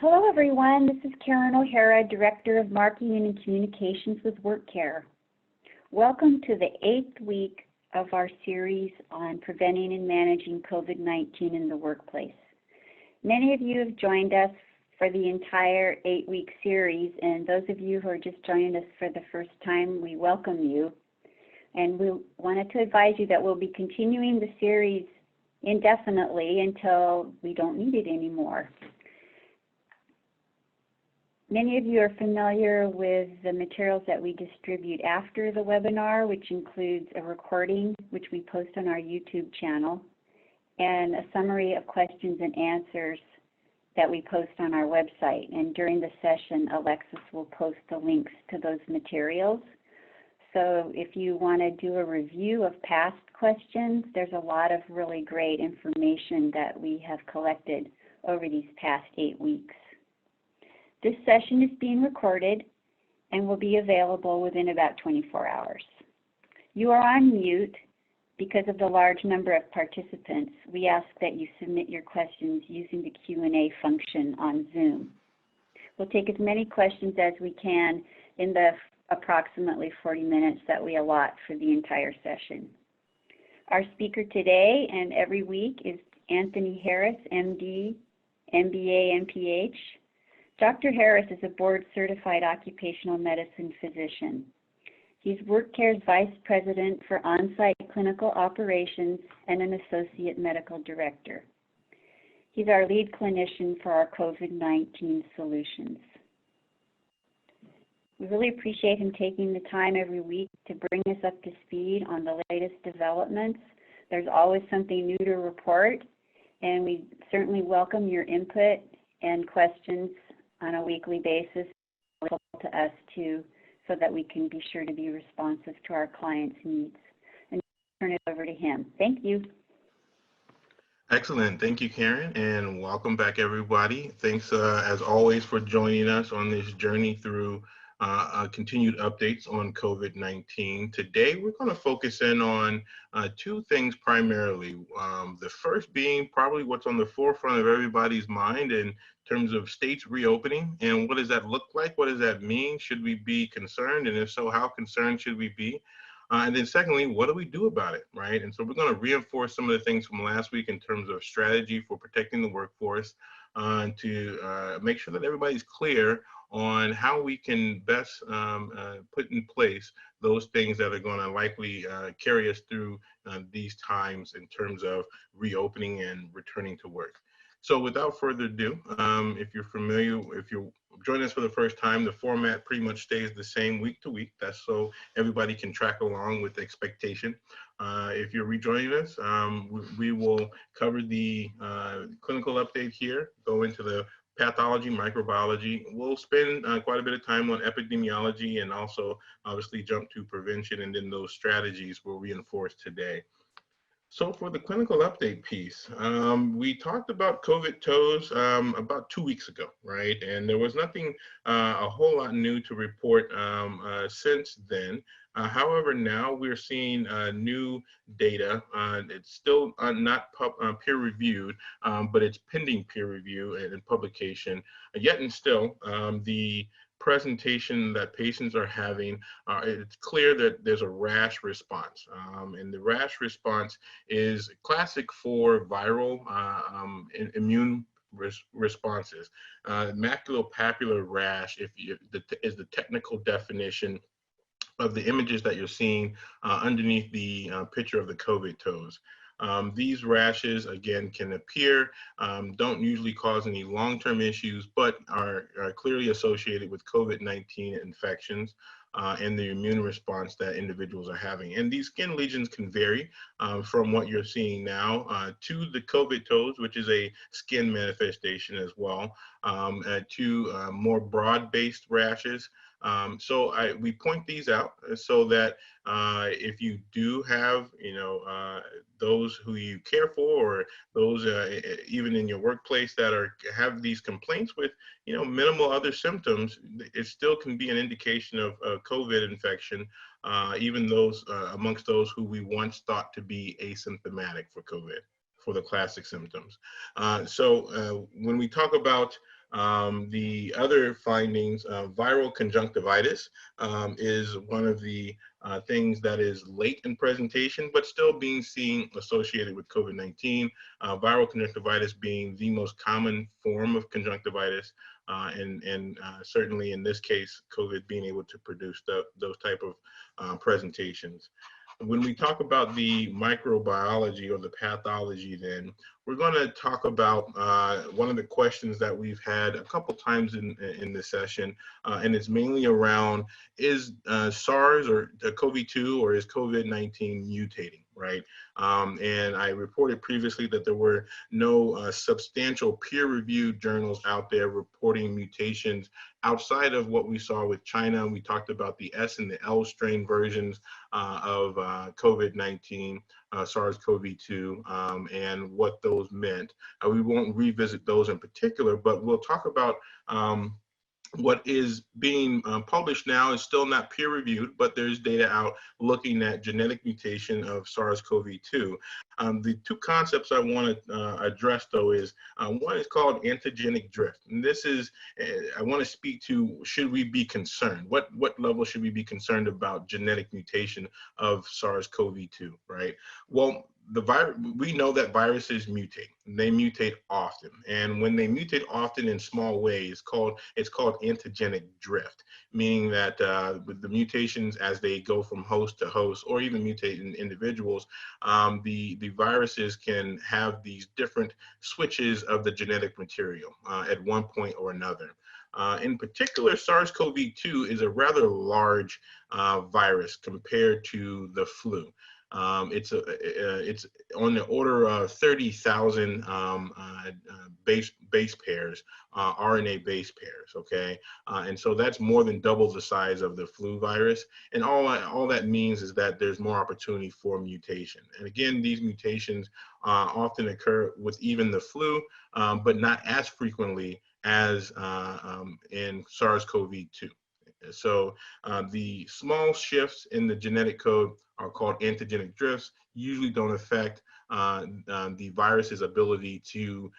Hello, everyone. This is Karen O'Hara, Director of Marketing and Communications with WorkCare. Welcome to the 8th week of our series on preventing and managing COVID-19 in the workplace. Many of you have joined us for the entire 8-week series, and those of you who are just joining us for the first time, we welcome you. And we wanted to advise you that we'll be continuing the series indefinitely until we don't need it anymore. Many of you are familiar with the materials that we distribute after the webinar, which includes a recording, which we post on our YouTube channel, and a summary of questions and answers that we post on our website. And during the session, Alexis will post the links to those materials. So if you want to do a review of past questions, there's a lot of really great information that we have collected over these past 8 weeks. This session is being recorded and will be available within about 24 hours. You are on mute because of the large number of participants. We ask that you submit your questions using the Q&A function on Zoom. We'll take as many questions as we can in the approximately 40 minutes that we allot for the entire session. Our speaker today and every week is Anthony Harris, MD, MBA, MPH. Dr. Harris is a board-certified occupational medicine physician. He's WorkCare's Vice President for On-Site Clinical Operations and an Associate Medical Director. He's our lead clinician for our COVID-19 solutions. We really appreciate him taking the time every week to bring us up to speed on the latest developments. There's always something new to report, and we certainly welcome your input and questions on a weekly basis to us too, so that we can be sure to be responsive to our clients' needs. And turn it over to him. Thank you. Excellent. Thank you, Karen, and welcome back, everybody. Thanks, as always, for joining us on this journey through continued updates on COVID-19. Today, we're going to focus in on two things primarily. The first being probably what's on the forefront of everybody's mind in terms of states reopening, and what does that look like? What does that mean? Should we be concerned? And if so, how concerned should we be? And then secondly, what do we do about it, right? And so we're going to reinforce some of the things from last week in terms of strategy for protecting the workforce to make sure that everybody's clear on how we can best put in place those things that are going to likely carry us through these times in terms of reopening and returning to work. So without further ado, if you're familiar, if you're joining us for the first time, the format pretty much stays the same week to week. That's so everybody can track along with the expectation. If you're rejoining us, we will cover the clinical update here, go into the pathology, microbiology. We'll spend quite a bit of time on epidemiology and also obviously jump to prevention, and then those strategies we'll reinforce today. So for the clinical update piece, we talked about COVID toes about 2 weeks ago, right? And there was nothing, a whole lot new to report since then. However, now we're seeing new data. It's still not peer-reviewed, but it's pending peer review and publication. Yet and still, the presentation that patients are having, it's clear that there's a rash response. And the rash response is classic for viral immune responses. Maculopapular rash is the technical definition of the images that you're seeing underneath the picture of the COVID toes. These rashes, again, can appear, don't usually cause any long-term issues, but are clearly associated with COVID-19 infections and the immune response that individuals are having. And these skin lesions can vary from what you're seeing now to the COVID toes, which is a skin manifestation as well, to more broad-based rashes. So we point these out so that if you do have, those who you care for, or those even in your workplace that have these complaints with, minimal other symptoms, it still can be an indication of COVID infection, even those amongst those who we once thought to be asymptomatic for COVID, for the classic symptoms. So when we talk about The other findings, viral conjunctivitis is one of the things that is late in presentation, but still being seen associated with COVID-19. Viral conjunctivitis being the most common form of conjunctivitis, and certainly in this case, COVID being able to produce those type of presentations. When we talk about the microbiology or the pathology, then we're going to talk about one of the questions that we've had a couple times in this session, and it's mainly around, is SARS or COVID-2 or is COVID-19 mutating, right? And I reported previously that there were no substantial peer-reviewed journals out there reporting mutations outside of what we saw with China. We talked about the S and the L strain versions of COVID-19, SARS-CoV-2, and what those meant. We won't revisit those in particular, but we'll talk about what is being published now is still not peer reviewed, but there's data out looking at genetic mutation of SARS-CoV-2. The two concepts I want to address though is, one is called antigenic drift. And this is, I want to speak to, should we be concerned? What level should we be concerned about genetic mutation of SARS-CoV-2, right? Well, we know that viruses mutate. They mutate often, and when they mutate often in small ways, it's called antigenic drift, meaning that with the mutations as they go from host to host, or even mutate in individuals, the viruses can have these different switches of the genetic material at one point or another. In particular, SARS-CoV-2 is a rather large virus compared to the flu. It's on the order of 30,000 base pairs, RNA base pairs, okay? And so that's more than double the size of the flu virus. And all that means is that there's more opportunity for mutation. And again, these mutations often occur with even the flu, but not as frequently as in SARS-CoV-2. So the small shifts in the genetic code are called antigenic drifts, usually don't affect the virus's ability to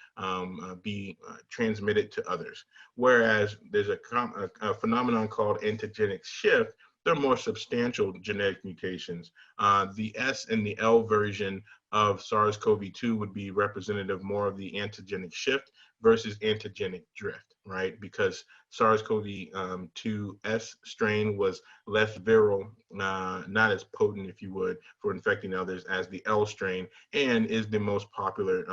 be transmitted to others. Whereas there's a phenomenon called antigenic shift. They're more substantial genetic mutations. The S and the L version of SARS-CoV-2 would be representative more of the antigenic shift versus antigenic drift, right? Because SARS-CoV-2 S strain was less viral, not as potent, if you would, for infecting others as the L strain, and is the most popular,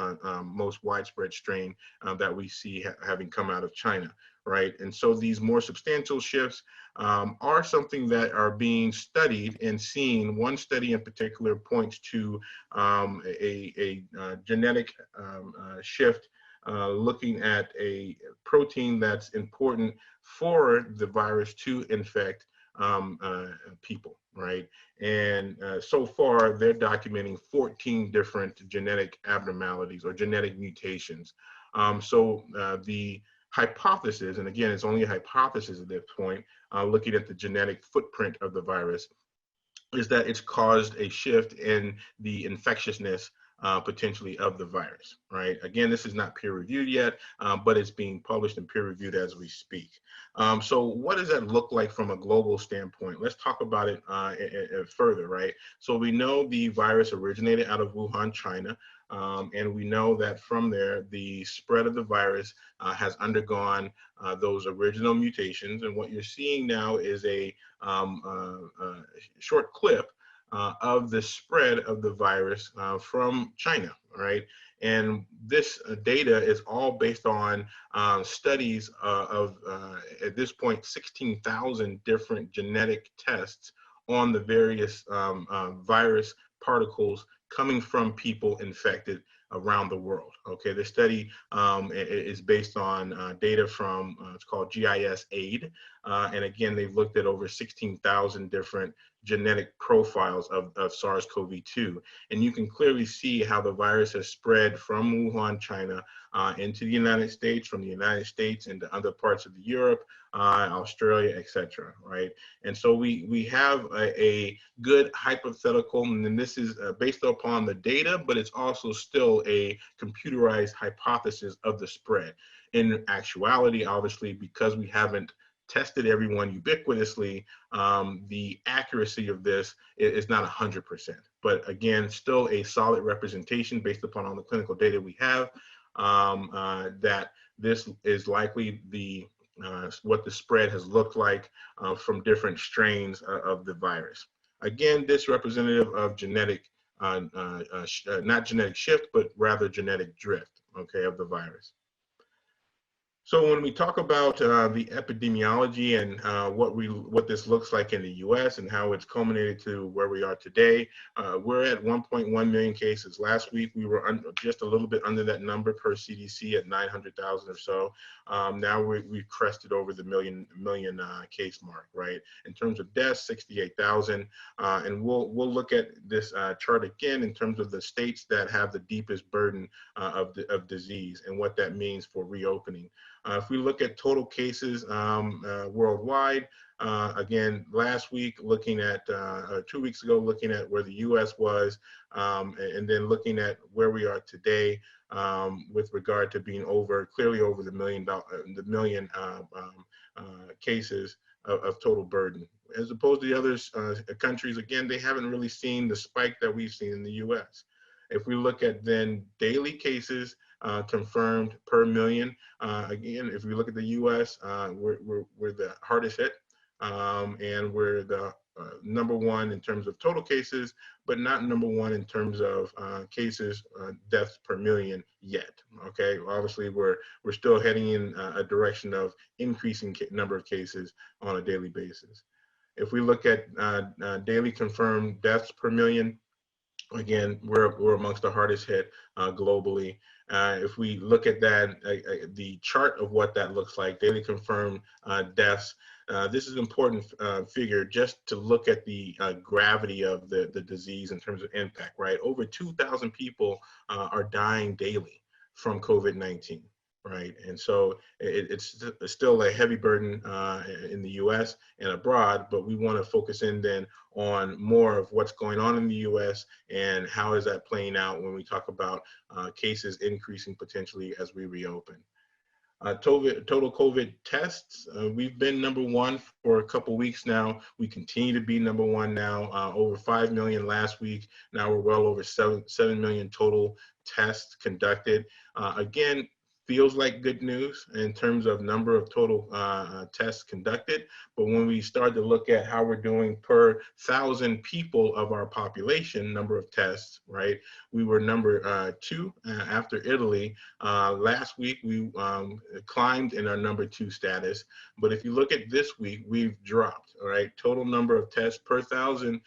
most widespread strain that we see having come out of China, right? And so these more substantial shifts are something that are being studied and seen. One study in particular points to a genetic shift looking at a protein that's important for the virus to infect people, right? And so far, they're documenting 14 different genetic abnormalities or genetic mutations. So the hypothesis, and again, it's only a hypothesis at this point, looking at the genetic footprint of the virus, is that it's caused a shift in the infectiousness potentially of the virus, right? Again, this is not peer reviewed yet, but it's being published and peer reviewed as we speak. So what does that look like from a global standpoint? Let's talk about it further, right? So we know the virus originated out of Wuhan, China, and we know that from there, the spread of the virus has undergone those original mutations. And what you're seeing now is a short clip of the spread of the virus from China, right? And this data is all based on studies of, at this point, 16,000 different genetic tests on the various virus particles coming from people infected around the world. Okay, the study is based on data from, it's called GIS-AID. And again, they've looked at over 16,000 different genetic profiles of SARS-CoV-2. And you can clearly see how the virus has spread from Wuhan, China, into the United States, from the United States into other parts of Europe, Australia, etc. Right? And so we have a good hypothetical, and then this is based upon the data, but it's also still a computerized hypothesis of the spread. In actuality, obviously, because we haven't tested everyone ubiquitously, the accuracy of this is not 100%. But again, still a solid representation based upon all the clinical data we have, that this is likely what the spread has looked like from different strains of the virus. Again, this representative of genetic, not genetic shift, but rather genetic drift, okay, of the virus. So when we talk about the epidemiology and what this looks like in the U.S. and how it's culminated to where we are today, we're at 1.1 million cases. Last week we were just a little bit under that number per CDC at 900,000 or so. Now we've crested over the million case mark, right? In terms of deaths, 68,000, and we'll look at this chart again in terms of the states that have the deepest burden of disease and what that means for reopening. If we look at total cases worldwide, again, last week looking at, 2 weeks ago, looking at where the US was, and then looking at where we are today with regard to being clearly over the million cases of total burden. As opposed to the other countries, again, they haven't really seen the spike that we've seen in the US. If we look at then daily cases confirmed per million, again, if we look at the US, we're the hardest hit, and we're the number one in terms of total cases, but not number one in terms of cases, deaths per million yet. Okay, obviously we're still heading in a direction of increasing number of cases on a daily basis. If we look at daily confirmed deaths per million, again, we're amongst the hardest hit globally. If we look at that, the chart of what that looks like, daily confirmed deaths, this is an important figure just to look at the gravity of the disease in terms of impact, right? Over 2,000 people are dying daily from COVID-19. Right, and so it's still a heavy burden in the U.S. and abroad, but we want to focus in then on more of what's going on in the U.S. and how is that playing out when we talk about cases increasing potentially as we reopen. Total COVID tests, we've been number one for a couple weeks now. We continue to be number one now, over 5 million last week. Now we're well over 7 million total tests conducted. Again, feels like good news in terms of number of total tests conducted. But when we start to look at how we're doing per 1,000 people of our population, number of tests, right? We were number 2 after Italy. Last week, we climbed in our number 2 status. But if you look at this week, we've dropped, all right? Total number of tests per 1,000,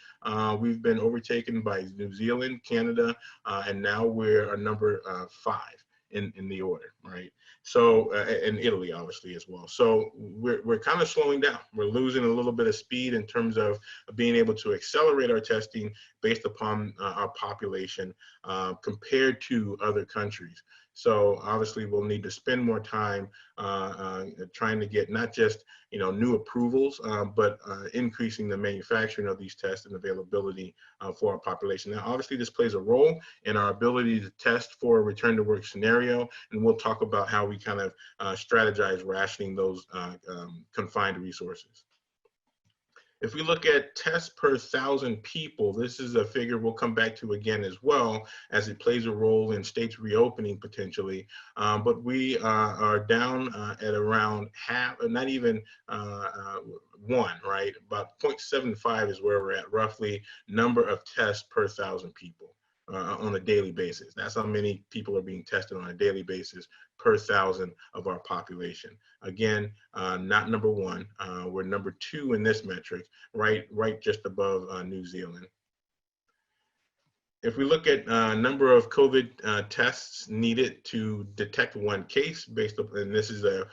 we've been overtaken by New Zealand, Canada, and now we're a number 5. In the order, right? So, and Italy obviously as well. So we're kind of slowing down. We're losing a little bit of speed in terms of being able to accelerate our testing based upon our population compared to other countries. So obviously we'll need to spend more time trying to get not just new approvals, but increasing the manufacturing of these tests and availability for our population. Now, obviously this plays a role in our ability to test for a return to work scenario, and we'll talk about how we kind of strategize rationing those confined resources. If we look at tests per 1,000 people, this is a figure we'll come back to again as well, as it plays a role in states reopening potentially. But we are down at around half, not even 1, right? About 0.75 is where we're at, roughly, number of tests per 1,000 people on a daily basis. That's how many people are being tested on a daily basis per 1,000 of our population. Again, not number 1, we're number 2 in this metric, right just above New Zealand. If we look at number of COVID tests needed to detect 1 case, based on, and this is a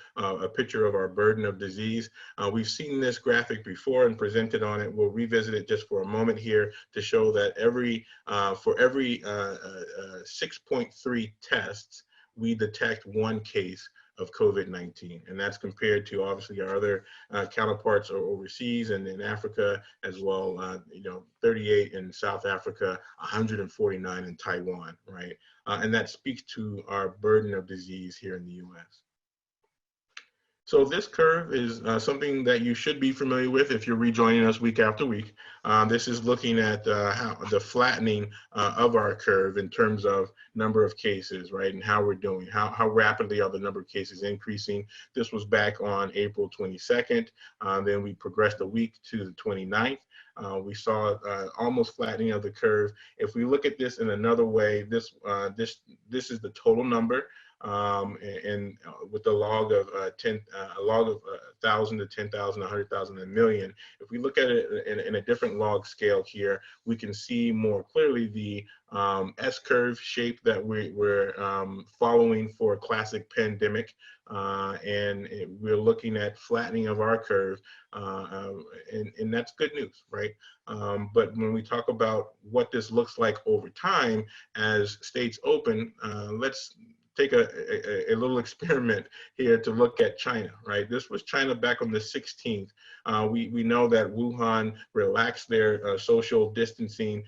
picture of our burden of disease. We've seen this graphic before and presented on it. We'll revisit it just for a moment here to show that for every 6.3 tests, we detect 1 case of COVID-19, and that's compared to obviously our other counterparts overseas and in Africa as well. 38 in South Africa, 149 in Taiwan, right? And that speaks to our burden of disease here in the U.S. So this curve is something that you should be familiar with if you're rejoining us week after week. This is looking at how the flattening of our curve in terms of number of cases, right, and how we're doing. How rapidly are the number of cases increasing? This was back on April 22nd. Then we progressed a week to the 29th. We saw almost flattening of the curve. If we look at this in another way, this is the total number. And with the log of 1,000 to 10,000, 100,000, and million. If we look at it in a different log scale here, we can see more clearly the S-curve shape that we're following for a classic pandemic. And we're looking at flattening of our curve, and that's good news, right? But when we talk about what this looks like over time as states open, let's take a little experiment here to look at China, right? This was China back on the 16th. We know that Wuhan relaxed their social distancing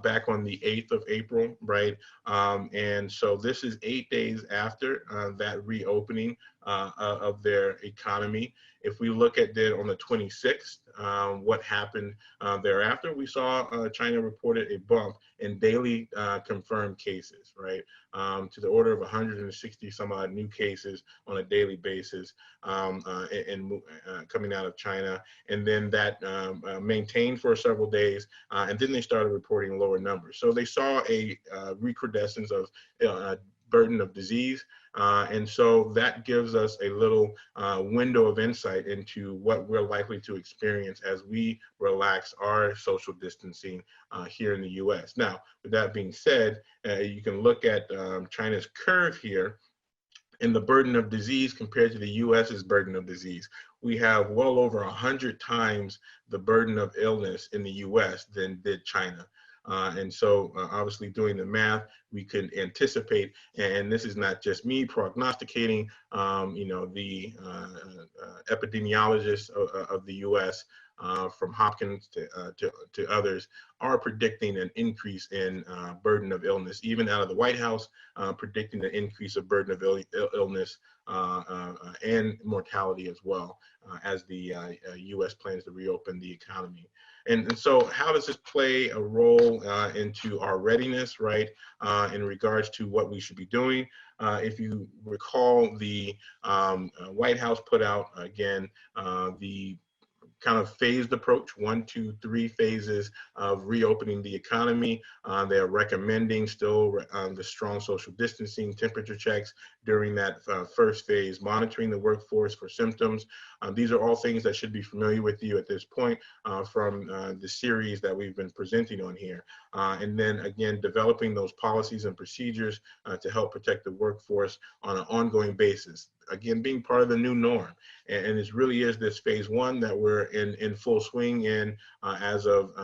back on the 8th of April, right? And so this is 8 days after that reopening of their economy. If we look at it on the 26th, what happened thereafter, we saw China reported a bump in daily confirmed cases, right? To the order of 160 some odd new cases on a daily basis coming out of China. And then that maintained for several days, and then they started reporting lower numbers. So they saw a recrudescence of burden of disease. And so that gives us a little window of insight into what we're likely to experience as we relax our social distancing here in the US. Now, with that being said, you can look at China's curve here, and the burden of disease compared to the US's burden of disease. We have well over 100 times the burden of illness in the US than did China. And so obviously doing the math, we could anticipate, and this is not just me prognosticating, the epidemiologists of the US from Hopkins to others are predicting an increase in burden of illness, even out of the White House, predicting an increase of burden of illness and mortality as well as the US plans to reopen the economy. And so how does this play a role into our readiness, right, in regards to what we should be doing? If you recall, the White House put out, again, the kind of phased approach, 1, 2, 3 phases of reopening the economy. They're recommending still the strong social distancing, temperature checks during that first phase, monitoring the workforce for symptoms. These are all things that should be familiar with you at this point from the series that we've been presenting on here. And then again, developing those policies and procedures to help protect the workforce on an ongoing basis. Again, being part of the new norm. And this really is this phase one that we're in full swing in as of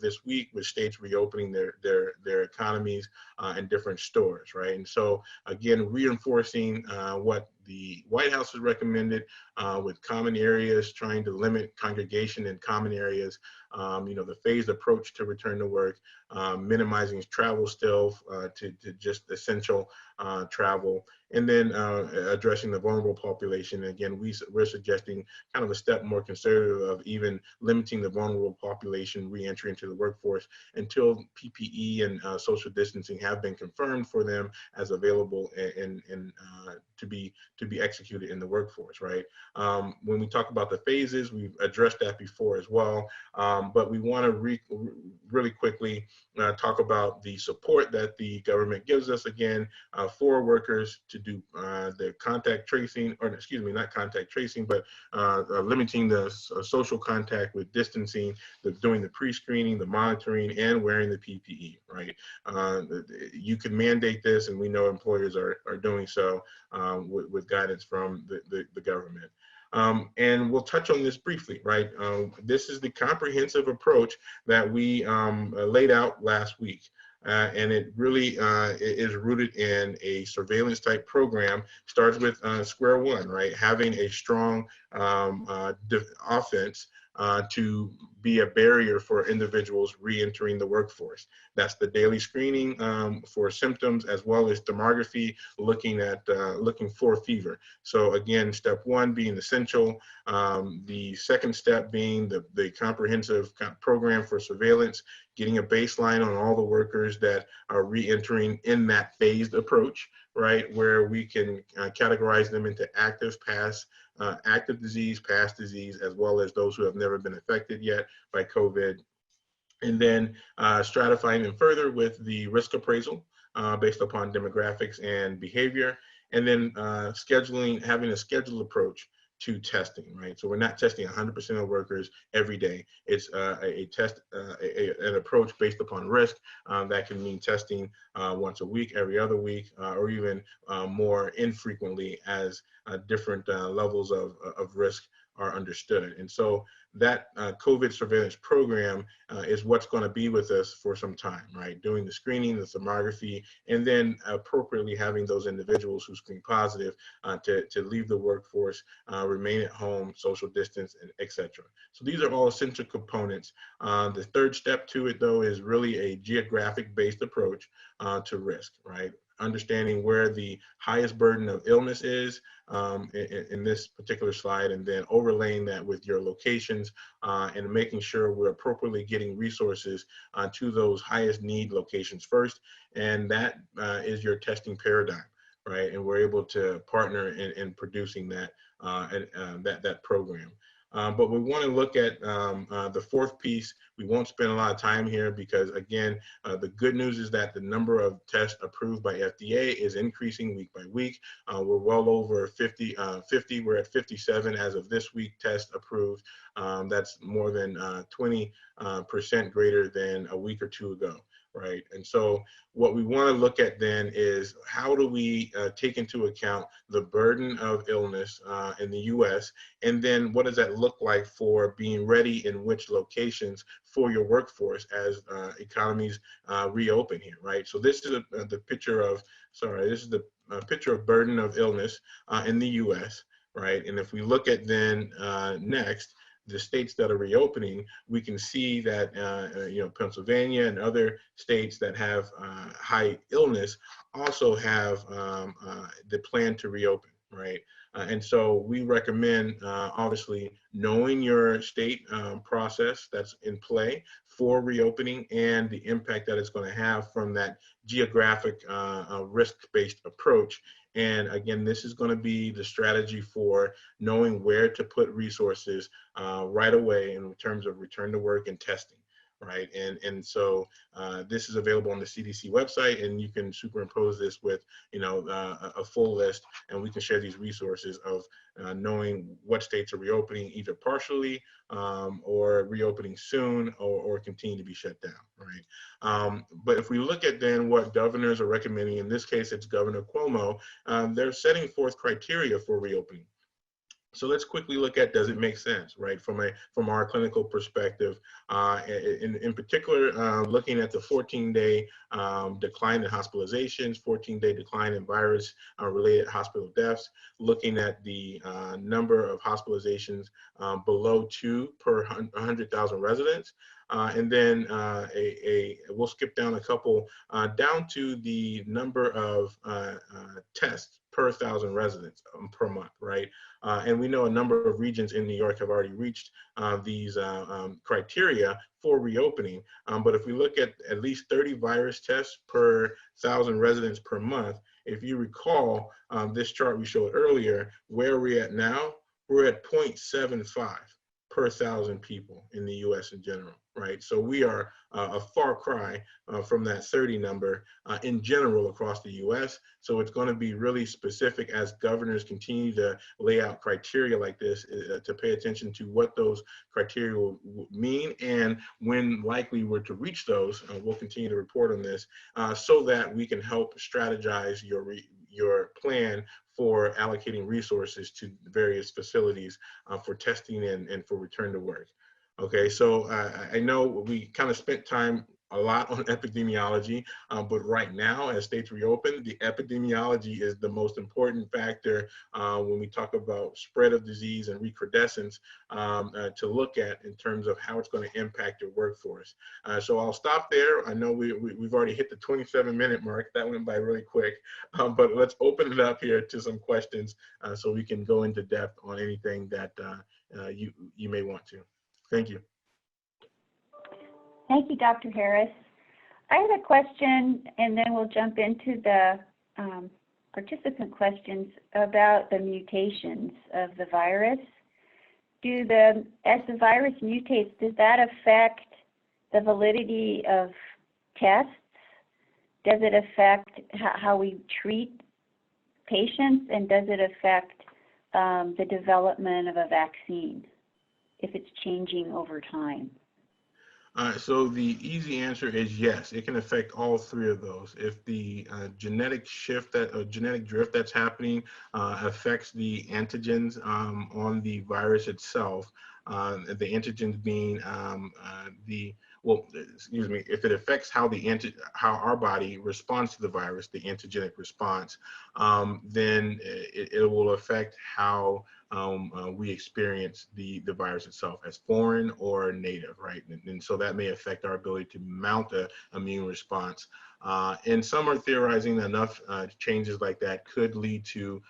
this week, with states reopening their economies and different stores, right? And so again, reinforcing what the White House has recommended with common areas, trying to limit congregation in common areas, the phased approach to return to work, minimizing travel still to just essential travel, and then addressing the vulnerable population. And again, we're suggesting kind of a step more conservative of even limiting the vulnerable population re-entry into the workforce until PPE and social distancing have been confirmed for them as available and to be executed in the workforce, right? When we talk about the phases, we've addressed that before as well, but we want to really quickly talk about the support that the government gives us, again, for workers to do the contact tracing, or excuse me, not contact tracing, but limiting the social contact with distancing, doing the pre-screening, the monitoring, and wearing the PPE, right? You can mandate this, and we know employers are doing so with guidance from the government. And we'll touch on this briefly, right? This is the comprehensive approach that we laid out last week. And it really is rooted in a surveillance type program. Starts with square one, right? Having a strong offense to be a barrier for individuals re-entering the workforce. That's the daily screening for symptoms, as well as thermography, looking for fever. So again, step one being essential. The second step being the comprehensive program for surveillance, getting a baseline on all the workers that are re-entering in that phased approach, right, where we can categorize them into active, active disease, past disease, as well as those who have never been affected yet by COVID. And then stratifying them further with the risk appraisal based upon demographics and behavior. And then having a scheduled approach to testing, right? So we're not testing 100% of workers every day. It's an approach based upon risk. That can mean testing once a week, every other week, or even more infrequently as different levels of risk are understood. And so that COVID surveillance program is what's going to be with us for some time, right? Doing the screening, the thermography, and then appropriately having those individuals who screen positive to leave the workforce, remain at home, social distance, et cetera. So these are all essential components. The third step to it, though, is really a geographic-based approach to risk, right? Understanding where the highest burden of illness is in this particular slide, and then overlaying that with your locations and making sure we're appropriately getting resources to those highest need locations first. And that is your testing paradigm, right? And we're able to partner in producing that that program. But we want to look at the fourth piece. We won't spend a lot of time here because, again, the good news is that the number of tests approved by FDA is increasing week by week. We're well over 50. We're at 57 as of this week, tests approved. That's more than 20% greater than a week or two ago. Right. And so what we want to look at then is how do we take into account the burden of illness in the US, and then what does that look like for being ready in which locations for your workforce as economies reopen here, right? So this is the picture of, this is the picture of burden of illness in the US, right? And if we look at then next, the states that are reopening, we can see that Pennsylvania and other states that have high illness also have the plan to reopen, right? And so we recommend, obviously, knowing your state process that's in play for reopening and the impact that it's going to have from that geographic risk-based approach. And again, this is going to be the strategy for knowing where to put resources right away in terms of return to work and testing, right? And so this is available on the CDC website, and you can superimpose this with, a full list, and we can share these resources of knowing what states are reopening either partially or reopening soon or continue to be shut down, right? But if we look at then what governors are recommending, in this case, it's Governor Cuomo, they're setting forth criteria for reopening. So let's quickly look at, does it make sense, right? From our clinical perspective, in particular, looking at the 14-day decline in hospitalizations, 14-day decline in virus-related hospital deaths, looking at the number of hospitalizations below 2 per 100,000 residents. And then we'll skip down a couple, down to the number of tests per 1,000 residents per month, right? And we know a number of regions in New York have already reached these criteria for reopening. But if we look at least 30 virus tests per 1,000 residents per month, if you recall this chart we showed earlier, where we're at now, we're at 0.75 per 1,000 people in the US in general, right? So we are a far cry from that 30 number in general across the US. So it's going to be really specific as governors continue to lay out criteria like this to pay attention to what those criteria will mean, and when likely we're to reach those, we'll continue to report on this so that we can help strategize your plan for allocating resources to various facilities for testing and for return to work. Okay, so I know we kind of spent time a lot on epidemiology, but right now, as states reopen, the epidemiology is the most important factor when we talk about spread of disease and recrudescence to look at in terms of how it's going to impact your workforce. So I'll stop there. I know we've already hit the 27-minute mark. That went by really quick, but let's open it up here to some questions so we can go into depth on anything that you may want to. Thank you. Thank you, Dr. Harris. I have a question, and then we'll jump into the participant questions about the mutations of the virus. As the virus mutates, does that affect the validity of tests? Does it affect how we treat patients, and does it affect the development of a vaccine if it's changing over time? So the easy answer is yes, it can affect all three of those. If the genetic drift that's happening affects the antigens on the virus itself, the antigens being if it affects how how our body responds to the virus, the antigenic response, then it will affect how we experience the virus itself as foreign or native, right? And so that may affect our ability to mount an immune response. And some are theorizing that enough changes like that could lead to,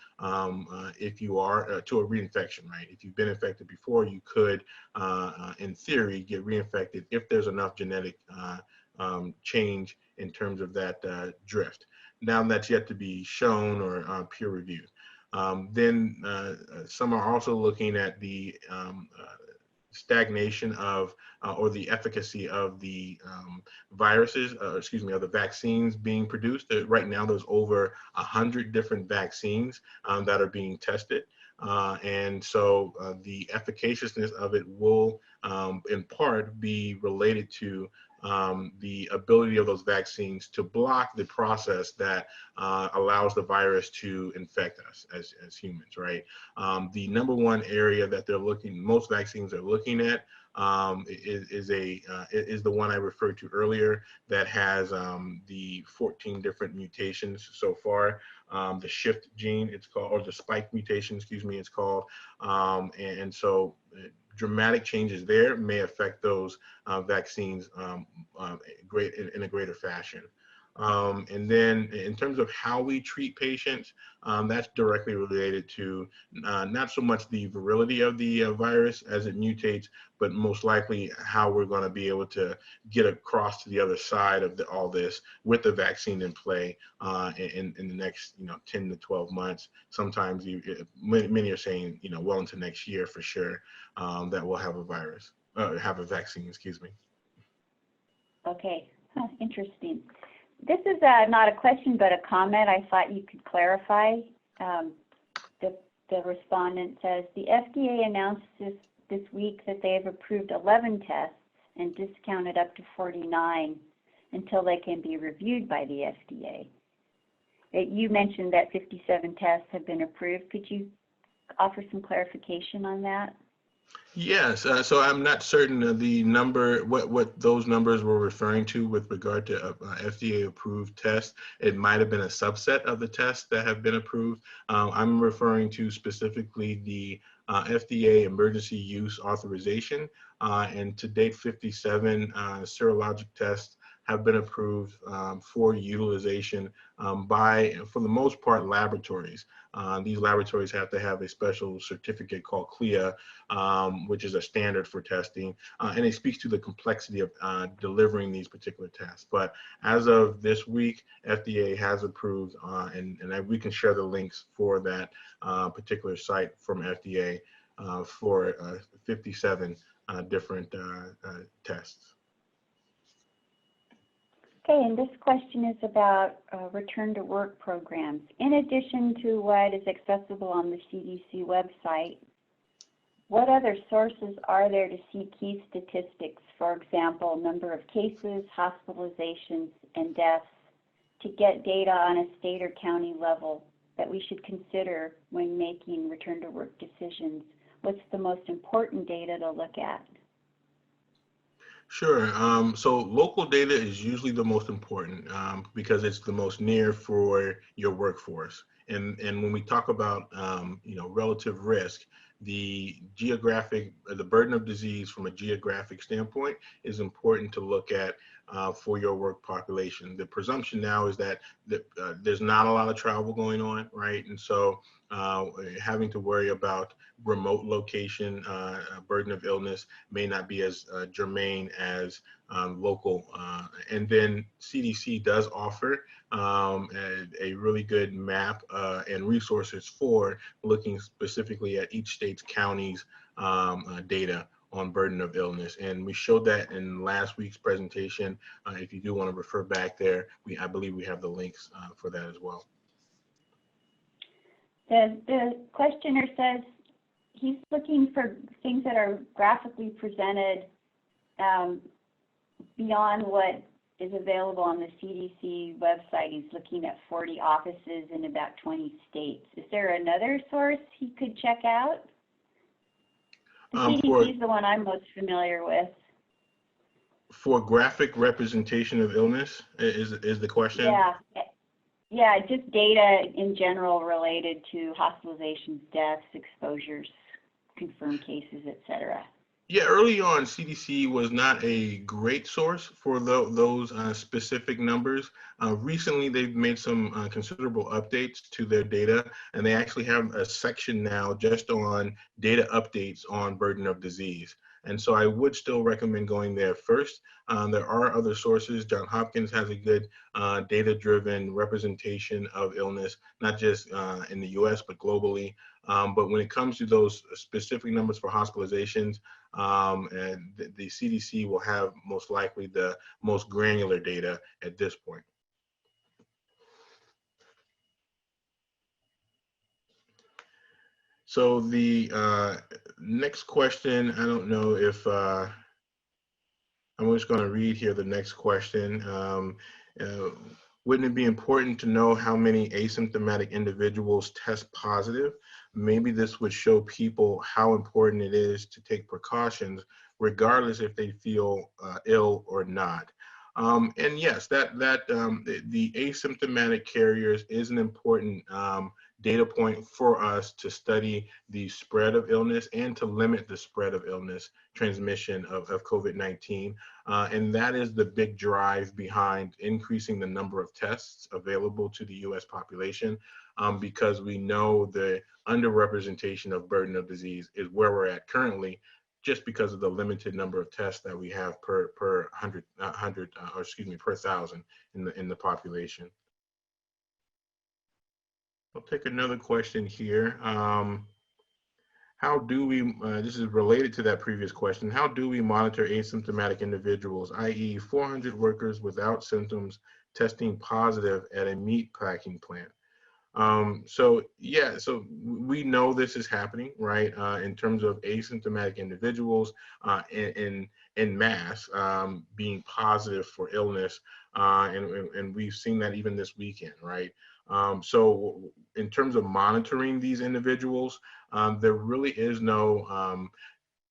if you are, to a reinfection, right? If you've been infected before, you could, in theory, get reinfected if there's enough genetic change in terms of that drift. Now that's yet to be shown or peer reviewed. Then some are also looking at the stagnation of or the efficacy of the viruses, of the vaccines being produced. Right now, there's over 100 different vaccines that are being tested. And so the efficaciousness of it will, in part, be related to the ability of those vaccines to block the process that allows the virus to infect us as humans, right? The number one area that most vaccines are looking at is the one I referred to earlier that has the 14 different mutations so far. The shift gene, it's called, or the spike mutation, excuse me, it's called. And so dramatic changes there may affect those vaccines in a greater fashion. And then in terms of how we treat patients, that's directly related to not so much the virility of the virus as it mutates, but most likely how we're going to be able to get across to the other side of all this with the vaccine in play in the next 10 to 12 months. Sometimes many are saying well into next year for sure that we'll have a vaccine, excuse me. Okay, interesting. This is not a question, but a comment I thought you could clarify. The respondent says, the FDA announced this week that they have approved 11 tests and discounted up to 49 until they can be reviewed by the FDA. You mentioned that 57 tests have been approved. Could you offer some clarification on that? Yes, so I'm not certain of the number, what those numbers were referring to with regard to FDA approved tests. It might have been a subset of the tests that have been approved. I'm referring to specifically the FDA emergency use authorization, and to date 57 serologic tests have been approved for utilization by, for the most part, laboratories. These laboratories have to have a special certificate called CLIA, which is a standard for testing, and it speaks to the complexity of delivering these particular tests. But as of this week, FDA has approved, and we can share the links for that particular site from FDA for 57 different tests. Okay, and this question is about return to work programs. In addition to what is accessible on the CDC website, what other sources are there to see key statistics, for example, number of cases, hospitalizations, and deaths, to get data on a state or county level that we should consider when making return to work decisions? What's the most important data to look at? Sure. So local data is usually the most important because it's the most near for your workforce. And when we talk about relative risk, the burden of disease from a geographic standpoint is important to look at for your work population. The presumption now is that there's not a lot of travel going on, right? And so having to worry about remote location, burden of illness may not be as germane as local. And then CDC does offer a really good map and resources for looking specifically at each state's counties data on burden of illness. And we showed that in last week's presentation. If you do want to refer back there, I believe we have the links for that as well. The questioner says he's looking for things that are graphically presented beyond what is available on the CDC website. He's looking at 40 offices in about 20 states. Is there another source he could check out? The CDC is the one I'm most familiar with. For graphic representation of illness is the question? Yeah, just data in general related to hospitalizations, deaths, exposures, confirmed cases, et cetera. Yeah, early on, CDC was not a great source for those specific numbers. Recently, they've made some considerable updates to their data, and they actually have a section now just on data updates on burden of disease. And so I would still recommend going there first. There are other sources. Johns Hopkins has a good data-driven representation of illness, not just in the US, but globally. But when it comes to those specific numbers for hospitalizations, and the CDC will have most likely the most granular data at this point. So the next question, I don't know if, I'm just going to read here the next question. Wouldn't it be important to know how many asymptomatic individuals test positive? Maybe this would show people how important it is to take precautions, regardless if they feel ill or not. And yes, the asymptomatic carriers is an important data point for us to study the spread of illness and to limit the spread of illness transmission of COVID-19. And that is the big drive behind increasing the number of tests available to the US population, because we know the underrepresentation of burden of disease is where we're at currently, just because of the limited number of tests that we have per 1,000 in the population. I'll take another question here. How do we, this is related to that previous question, how do we monitor asymptomatic individuals, i.e. 400 workers without symptoms testing positive at a meat packing plant? So we know this is happening, right? In terms of asymptomatic individuals in mass being positive for illness, and we've seen that even this weekend, right? So in terms of monitoring these individuals, there really is no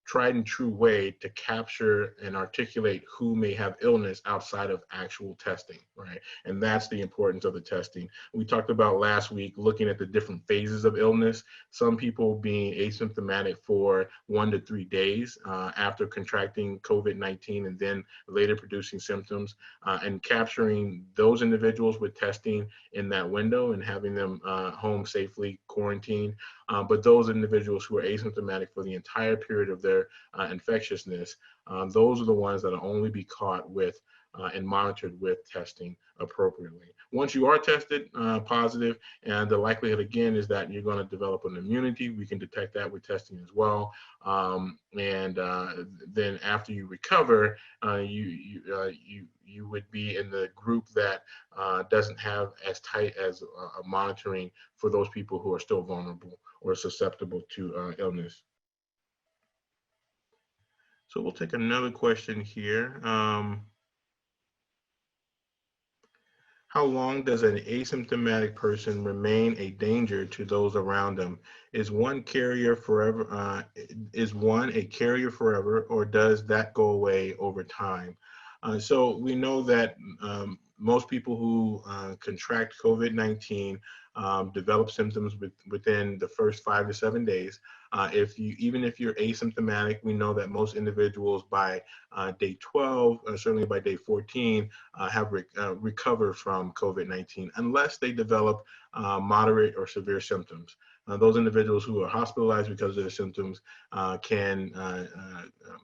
tried and true way to capture and articulate who may have illness outside of actual testing, right? And that's the importance of the testing. We talked about last week looking at the different phases of illness, some people being asymptomatic for 1 to 3 days after contracting COVID-19 and then later producing symptoms, and capturing those individuals with testing in that window and having them home safely quarantined. But those individuals who are asymptomatic for the entire period of their infectiousness, those are the ones that will only be caught with and monitored with testing appropriately. Once you are tested positive, and the likelihood again is that you're going to develop an immunity, we can detect that with testing as well. Then after you recover, you would be in the group that doesn't have as tight as monitoring for those people who are still vulnerable or susceptible to illness. So we'll take another question here. How long does an asymptomatic person remain a danger to those around them? Is one carrier forever? Is one a carrier forever, or does that go away over time? So we know that most people who contract COVID-19 develop symptoms within the first 5 to 7 days. Even if you're asymptomatic, we know that most individuals by day 12, certainly by day 14, have recovered from COVID-19, unless they develop moderate or severe symptoms. Those individuals who are hospitalized because of their symptoms can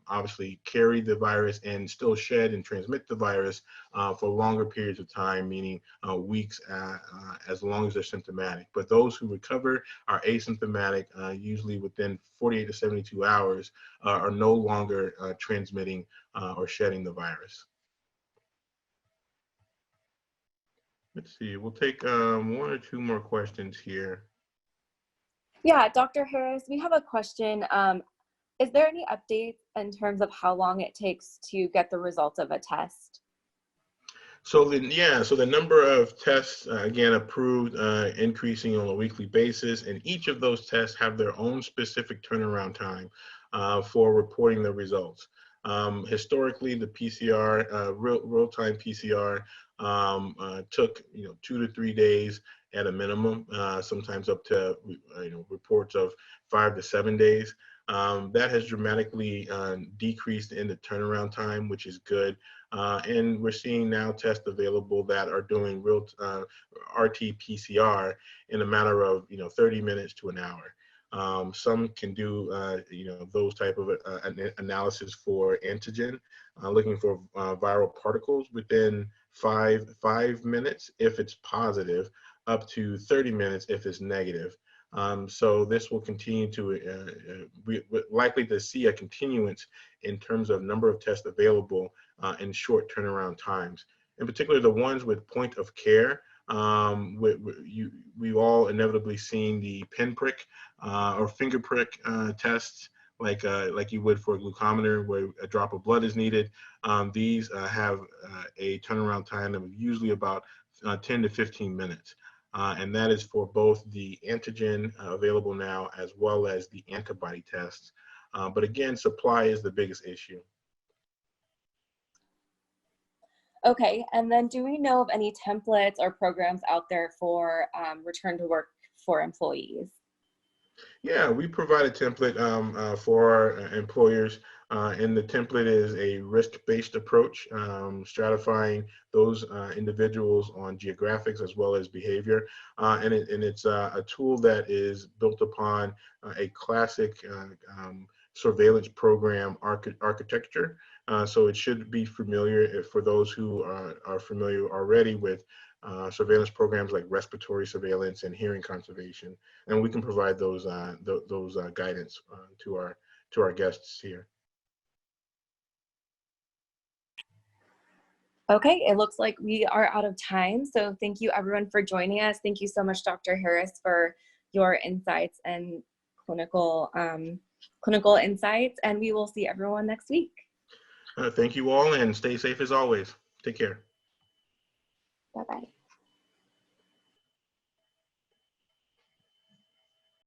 obviously carry the virus and still shed and transmit the virus for longer periods of time, meaning weeks, as long as they're symptomatic. But those who recover are asymptomatic, usually within 48 to 72 hours, are no longer transmitting or shedding the virus. Let's see, we'll take one or two more questions here. Yeah, Dr. Harris, we have a question. Is there any updates in terms of how long it takes to get the results of a test? So the number of tests, again, approved, increasing on a weekly basis, and each of those tests have their own specific turnaround time for reporting the results. Historically, the PCR, real-time PCR, took 2 to 3 days at a minimum, sometimes up to reports of 5 to 7 days. That has dramatically decreased in the turnaround time, which is good. And we're seeing now tests available that are doing real RT-PCR in a matter of 30 minutes to an hour. Some can do those type of analysis for antigen, looking for viral particles within five minutes if it's positive, up to 30 minutes if it's negative. So this will continue to, we're likely to see a continuance in terms of number of tests available and short turnaround times. In particular, the ones with point of care, we've all inevitably seen the pinprick or finger prick tests, like you would for a glucometer, where a drop of blood is needed. These have a turnaround time of usually about 10 to 15 minutes. And that is for both the antigen available now as well as the antibody tests. But again, supply is the biggest issue. Okay, and then do we know of any templates or programs out there for return to work for employees? Yeah, we provide a template for our employers, and the template is a risk-based approach, stratifying those individuals on geographics as well as behavior. And it's a tool that is built upon a classic surveillance program architecture. So it should be familiar for those who are familiar already with surveillance programs like respiratory surveillance and hearing conservation, and we can provide those guidance to our guests here. Okay, it looks like we are out of time. So thank you everyone for joining us. Thank you so much, Dr. Harris, for your insights and clinical insights. And we will see everyone next week. Thank you all, and stay safe as always. Take care. Bye-bye.